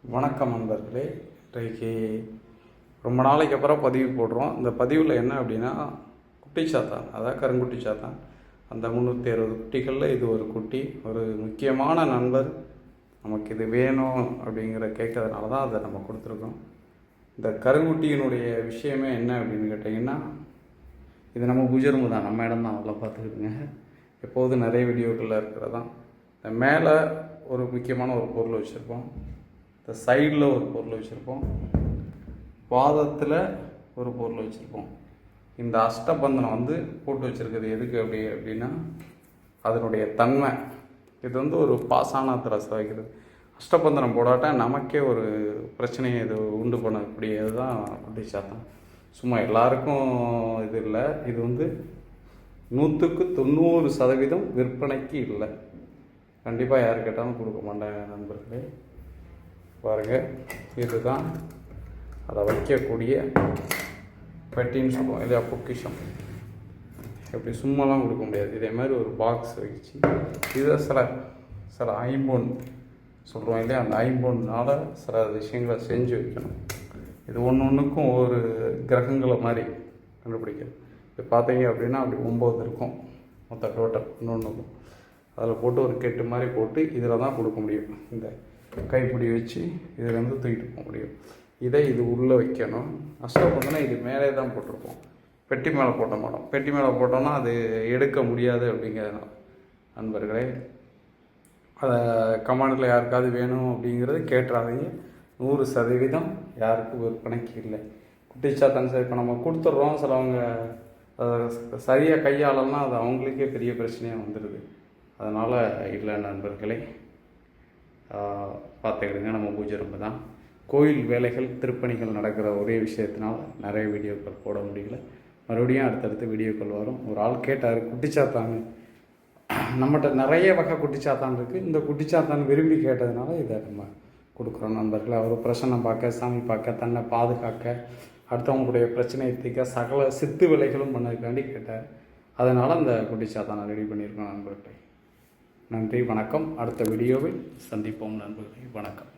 வணக்கம் நண்பர்களே. இன்றைக்கு ரொம்ப நாளைக்கு அப்புறம் பதிவு போடுறோம். இந்த பதிவில் என்ன அப்படின்னா, குட்டி சாத்தான், அதாவது கருங்குட்டி சாத்தான். அந்த 360 குட்டிகளில் இது ஒரு குட்டி. ஒரு முக்கியமான நண்பர் நமக்கு இது வேணும் அப்படிங்கிற கேட்கறதுனால தான் அதை நம்ம கொடுத்துருக்கோம். இந்த கருங்குட்டியினுடைய விஷயமே என்ன அப்படின்னு கேட்டிங்கன்னா, இது நம்ம பூஜரும்பு தான், நம்ம இடம் தான், நல்லா பார்த்துக்கிட்டுங்க. எப்போதும் நிறைய வீடியோக்களில் இருக்கிறதான். இந்த மேலே ஒரு முக்கியமான ஒரு பொருள் வச்சுருப்போம், இந்த சைடில் ஒரு பொருள் வச்சுருப்போம், பாதத்தில் ஒரு பொருள் வச்சுருப்போம். இந்த அஷ்டபந்தனம் போட்டு வச்சுருக்குது எதுக்கு அப்படின்னா அதனுடைய தன்மை. இது ஒரு பாசானத்தில் வைக்கிறது. அஷ்டபந்தனம் போடாட்டா நமக்கே ஒரு பிரச்சனையை இது உண்டு பண்ணக்கூடியது தான் குட்டி சாத்தான். சும்மா எல்லாருக்கும் இது இல்லை. இது 100% விற்பனைக்கு இல்லை. கண்டிப்பாக யார் கேட்டாலும் கொடுக்க மாட்டாங்க நண்பர்களே. பாருங்கள், இதுதான் அதை வைக்கக்கூடிய பெட்டின்னு சொல்லுவோம். இது பொக்கிஷம். எப்படி சும்மாலாம் கொடுக்க முடியாது. இதே மாதிரி ஒரு பாக்ஸ் வச்சு இதை சில ஐம்பொன் சொல்கிறோம் இல்லையா, அந்த ஐம்பொன்னால் சில விஷயங்களை செஞ்சு வைக்கணும். இது ஒன்றுக்கும் ஒரு கிரகங்களை மாதிரி கண்டுபிடிக்கிறது. இப்போ பார்த்தீங்க அப்படின்னா அப்படி 9 இருக்கும் மொத்த டோட்டல். ஒன்றுக்கும் அதில் போட்டு ஒரு கெட்டு மாதிரி போட்டு இதில் தான் கொடுக்க முடியும். இந்த கைப்பிடி வச்சு இதில் தூக்கிட்டு போக முடியும். இது உள்ளே வைக்கணும். அஷ்டபந்தனம் இது மேலே தான் போட்டிருப்போம், பெட்டி மேலே போட்ட மாட்டோம். பெட்டி மேலே போட்டோம்னா அது எடுக்க முடியாது அப்படிங்கிறதுனால நண்பர்களே, அதை கமாண்டில் யாருக்காவது வேணும் அப்படிங்கிறது கேட்டுறாதீங்க. 100% யாருக்கும் விற்பனைக்கு இல்லை. குட்டி சாத்தான் சரி இப்போ நம்ம கொடுத்துட்றோம். சிலவங்க சரியாக கையாளலாம், அது அவங்களுக்கே பெரிய பிரச்சனையாக வந்துடுது. அதனால் இல்லை நண்பர்களே, பார்த்துக்கிடுங்க. நம்ம பூஜை ரொம்ப தான். கோயில் வேலைகள் திருப்பணிகள் நடக்கிற ஒரே விஷயத்தினால நிறைய வீடியோக்கள் போட முடியல. மறுபடியும் அடுத்தடுத்து வீடியோக்கள் வரும். ஒரு ஆள் கேட்டார், குட்டிச்சாத்தான் நம்மகிட்ட நிறைய வகை குட்டிச்சாத்தான் இருக்குது, இந்த குட்டிச்சாத்தான் விரும்பி கேட்டதுனால இதை நம்ம கொடுக்குறோம் நண்பர்கள். அவர் பிரசன்னம் பார்க்க, சாமி பார்க்க, தன்னை பாதுகாக்க, அடுத்தவங்களுடைய பிரச்சனையை தீர்க்க, சகல சித்து வேலைகளும் பண்ணதுக்காண்டி கேட்டார். அதனால் அந்த குட்டிச்சாத்தானை ரெடி பண்ணியிருக்கோம் நண்பர்களே. நன்றி, வணக்கம். அடுத்த வீடியோவில் சந்திப்போம் நண்பர்களே. வணக்கம்.